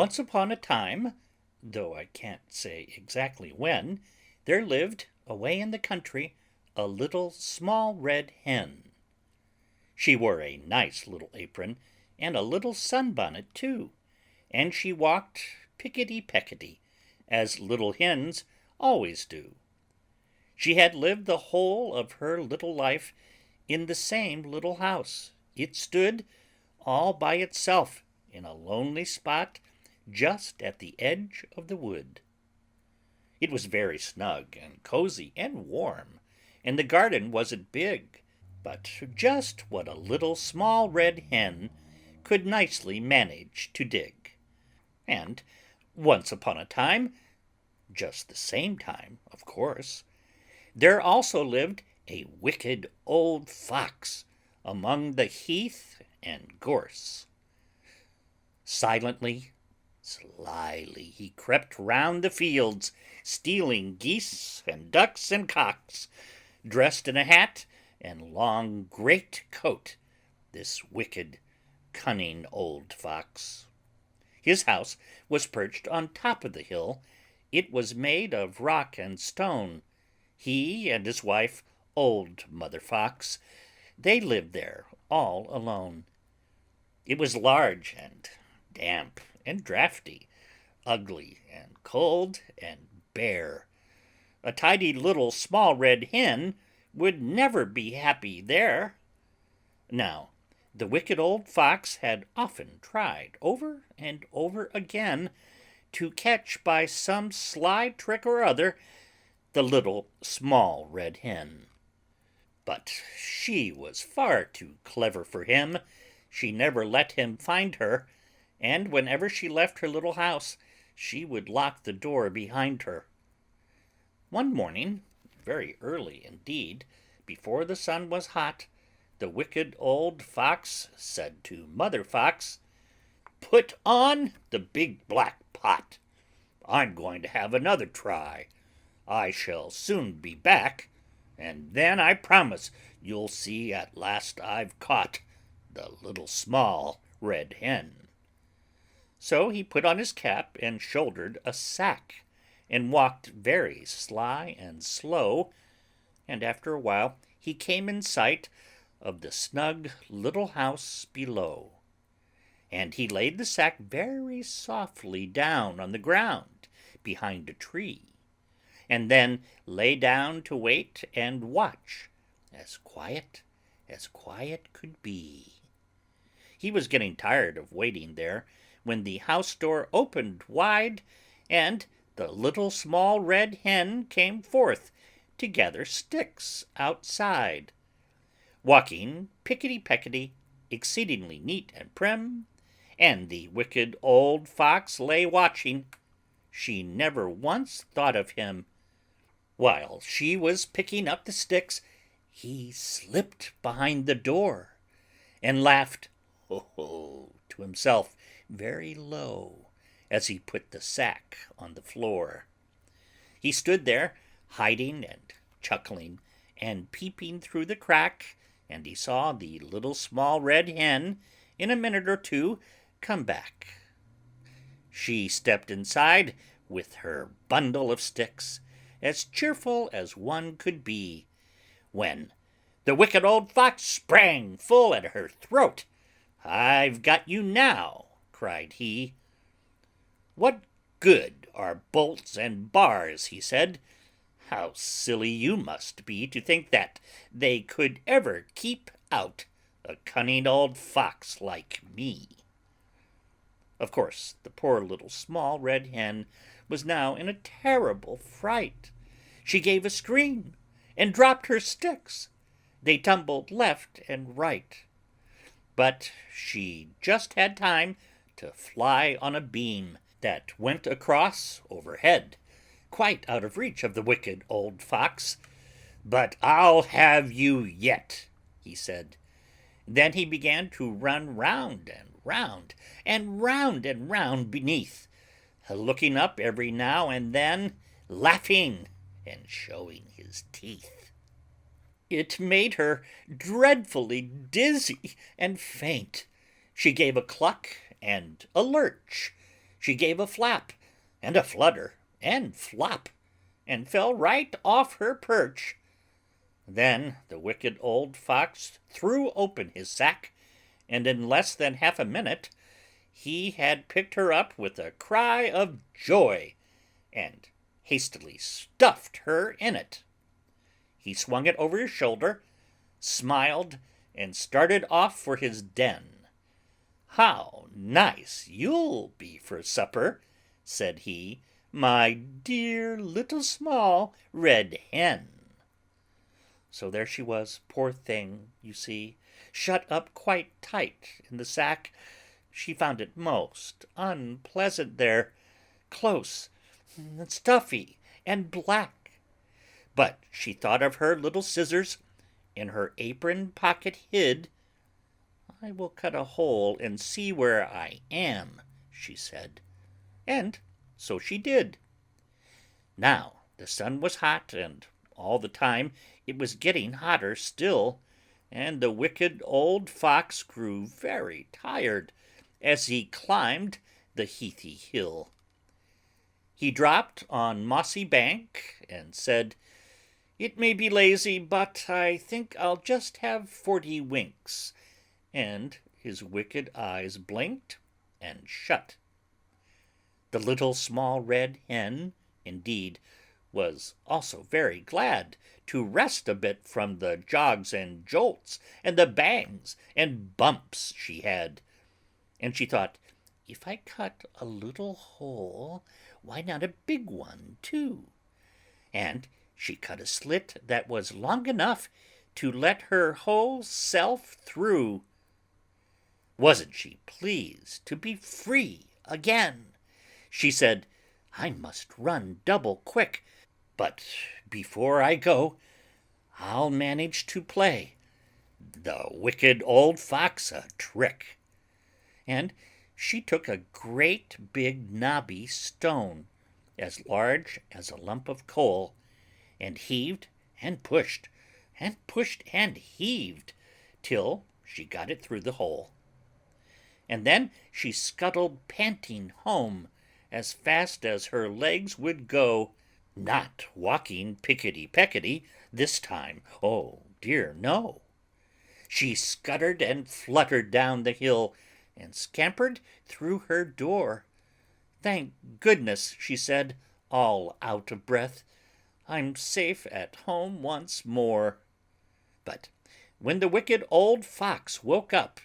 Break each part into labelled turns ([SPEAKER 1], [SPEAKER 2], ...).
[SPEAKER 1] Once upon a time, though I can't say exactly when, there lived, away in the country, a little small red hen. She wore a nice little apron and a little sunbonnet too, and she walked pickety-peckety, as little hens always do. She had lived the whole of her little life in the same little house. It stood all by itself in a lonely spot just at the edge of the wood. It was very snug and cozy and warm, and the garden wasn't big, but just what a little small red hen could nicely manage to dig. And once upon a time, just the same time, of course, there also lived a wicked old fox among the heath and gorse. Silently, slyly he crept round the fields, stealing geese and ducks and cocks, dressed in a hat and long great coat, this wicked, cunning old fox. His house was perched on top of the hill. It was made of rock and stone. He and his wife, old Mother Fox, they lived there all alone. It was large and damp and draughty, ugly and cold and bare. A tidy little small red hen would never be happy there. Now, the wicked old fox had often tried over and over again to catch by some sly trick or other the little small red hen. But she was far too clever for him. She never let him find her, and whenever she left her little house, she would lock the door behind her. One morning, very early indeed, before the sun was hot, the wicked old fox said to Mother Fox, "Put on the big black pot. I'm going to have another try. I shall soon be back, and then I promise you'll see at last I've caught the little small red hen." So he put on his cap and shouldered a sack, and walked very sly and slow, and after a while he came in sight of the snug little house below. And he laid the sack very softly down on the ground behind a tree, and then lay down to wait and watch, as quiet could be. He was getting tired of waiting there when the house door opened wide, and the little small red hen came forth to gather sticks outside. Walking pickety-peckety, exceedingly neat and prim, and the wicked old fox lay watching. She never once thought of him. While she was picking up the sticks, he slipped behind the door, and laughed ho ho to himself very low as he put the sack on the floor. He stood there, hiding and chuckling, and peeping through the crack, and he saw the little small red hen in a minute or two come back. She stepped inside with her bundle of sticks, as cheerful as one could be, when the wicked old fox sprang full at her throat. "I've got you now," cried he. "What good are bolts and bars?" he said. "How silly you must be to think that they could ever keep out a cunning old fox like me." Of course, the poor little small red hen was now in a terrible fright. She gave a scream and dropped her sticks. They tumbled left and right. But she just had time to fly on a beam that went across overhead, quite out of reach of the wicked old fox. "But I'll have you yet," he said. Then he began to run round and round and round and round beneath, looking up every now and then, laughing and showing his teeth. It made her dreadfully dizzy and faint. She gave a cluck and a lurch. She gave a flap, and a flutter, and flop, and fell right off her perch. Then the wicked old Fox threw open his sack, and in less than half a minute he had picked her up with a cry of joy, and hastily stuffed her in it. He swung it over his shoulder, smiled, and started off for his den. "How nice you'll be for supper," said he, "my dear little small red hen." So there she was, poor thing, you see, shut up quite tight in the sack. She found it most unpleasant there, close, stuffy, and black. But she thought of her little scissors, in her apron pocket hid. "I will cut a hole and see where I am," she said. And so she did. Now the sun was hot, and all the time it was getting hotter still, and the wicked old Fox grew very tired as he climbed the heathy hill. He dropped on mossy bank and said, "It may be lazy, but I think I'll just have 40 winks," and his wicked eyes blinked and shut. The little small red hen, indeed, was also very glad to rest a bit from the jogs and jolts and the bangs and bumps she had. And she thought, "If I cut a little hole, why not a big one too?" And she cut a slit that was long enough to let her whole self through. Wasn't she pleased to be free again? She said, "I must run double quick, but before I go, I'll manage to play the wicked old Fox a trick." And she took a great big knobby stone, as large as a lump of coal, and heaved and pushed, and heaved, till she got it through the hole. And then she scuttled panting home as fast as her legs would go, not walking pickety-peckety this time, oh dear no. She scuttered and fluttered down the hill, and scampered through her door. "Thank goodness," she said, all out of breath, "I'm safe at home once more." But when the wicked old Fox woke up,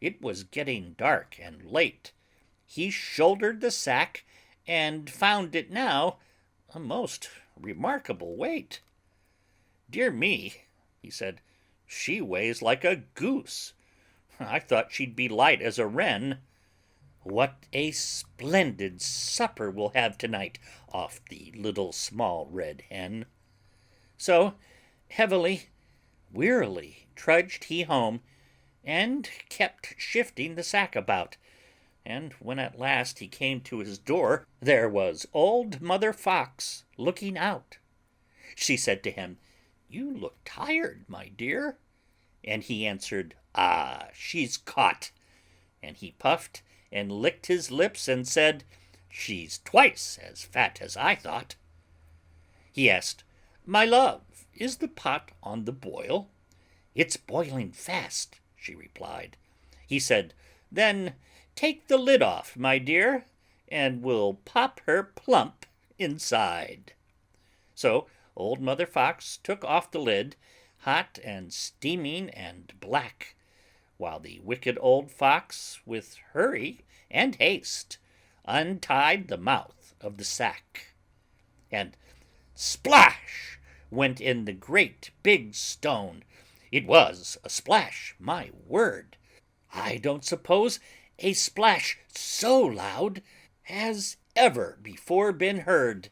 [SPEAKER 1] it was getting dark and late. He shouldered the sack, and found it now a most remarkable weight. "Dear me," he said, "she weighs like a goose. I thought she'd be light as a wren. What a splendid supper we'll have tonight off the little small red hen." So heavily, wearily trudged he home, and kept shifting the sack about, and when at last he came to his door, there was old Mother Fox looking out. She said to him, "You look tired, my dear." And he answered, "Ah, she's caught." And he puffed and licked his lips and said, "She's twice as fat as I thought." He asked, "My love, is the pot on the boil?" "It's boiling fast," she replied. He said, "Then take the lid off, my dear, and we'll pop her plump inside." So old Mother Fox took off the lid, hot and steaming and black, while the wicked old Fox, with hurry and haste, untied the mouth of the sack. And splash went in the great big stone. It was a splash, my word! I don't suppose a splash so loud has ever before been heard.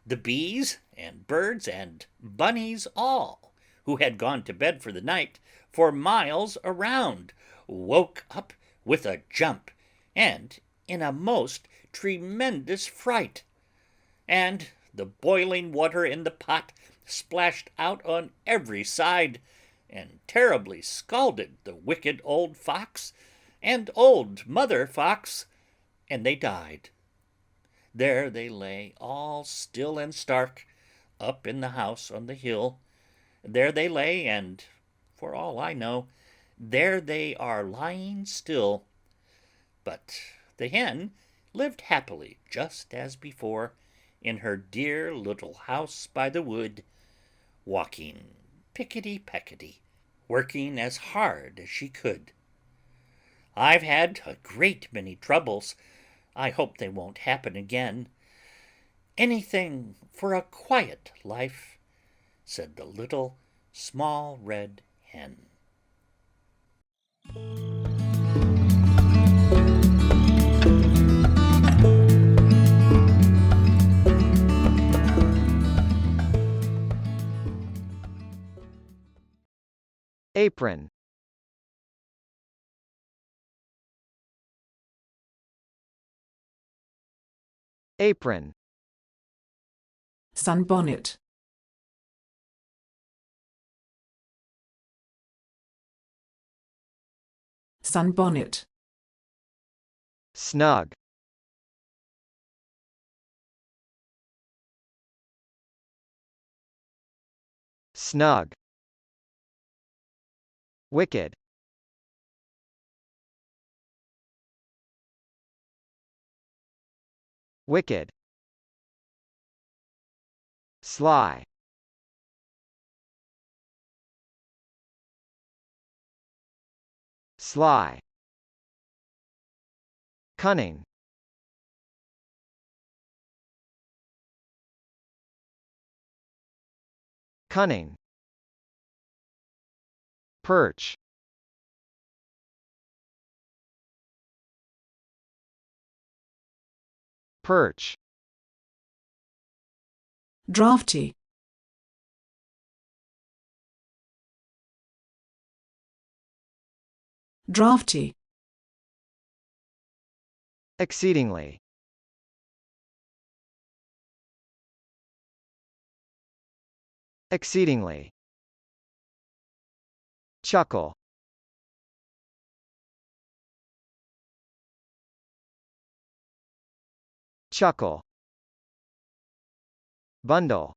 [SPEAKER 1] The bees and birds and bunnies all, who had gone to bed for the night, for miles around, woke up with a jump, and in a most tremendous fright. And the boiling water in the pot splashed out on every side, and terribly scalded the wicked old Fox and old Mother Fox, and they died. There they lay, all still and stark, up in the house on the hill. There they lay, and, for all I know, there they are lying still. But the Hen lived happily just as before in her dear little house by the wood, walking pickety-peckety, working as hard as she could. I've had a great many troubles. I hope they won't happen again. Anything for a quiet life, said the little small red hen.
[SPEAKER 2] Apron. Apron.
[SPEAKER 3] Sunbonnet. Sunbonnet.
[SPEAKER 2] Snug. Snug. Wicked. Wicked. Sly. Sly. Cunning. Cunning. Perch. Perch.
[SPEAKER 3] Drafty. Drafty.
[SPEAKER 2] Exceedingly. Exceedingly. Chuckle. Chuckle. Bundle.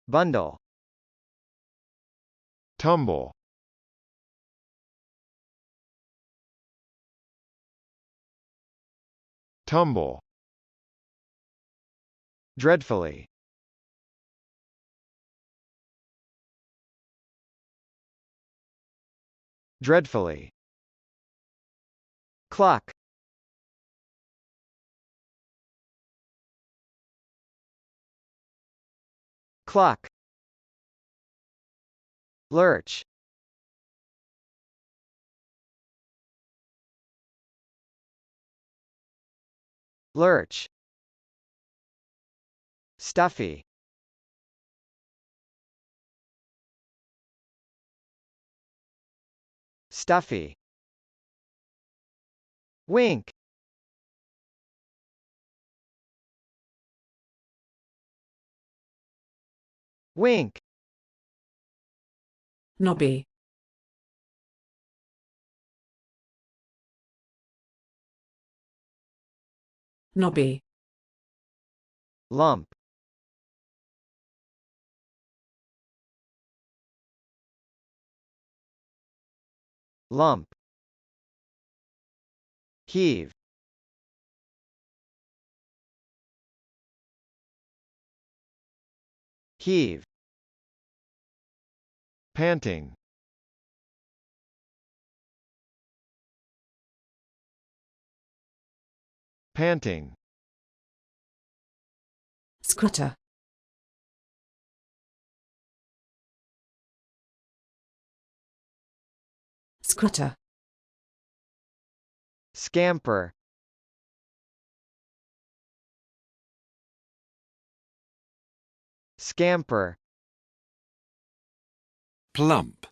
[SPEAKER 2] Bundle. Tumble. Tumble. Dreadfully. Dreadfully. Clock. Clock. Lurch. Lurch. Stuffy. Stuffy. Wink. Wink.
[SPEAKER 3] Knobby. Knobby.
[SPEAKER 2] Lump. Lump. Heave. Heave. Panting. Panting.
[SPEAKER 3] Scrutter. Scrutter.
[SPEAKER 2] Scamper. Scamper.
[SPEAKER 4] Plump.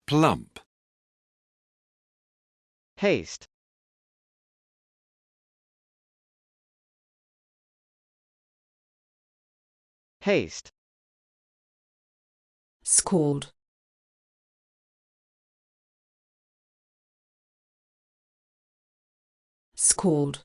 [SPEAKER 4] Plump.
[SPEAKER 2] Haste. haste,
[SPEAKER 3] scald, scald,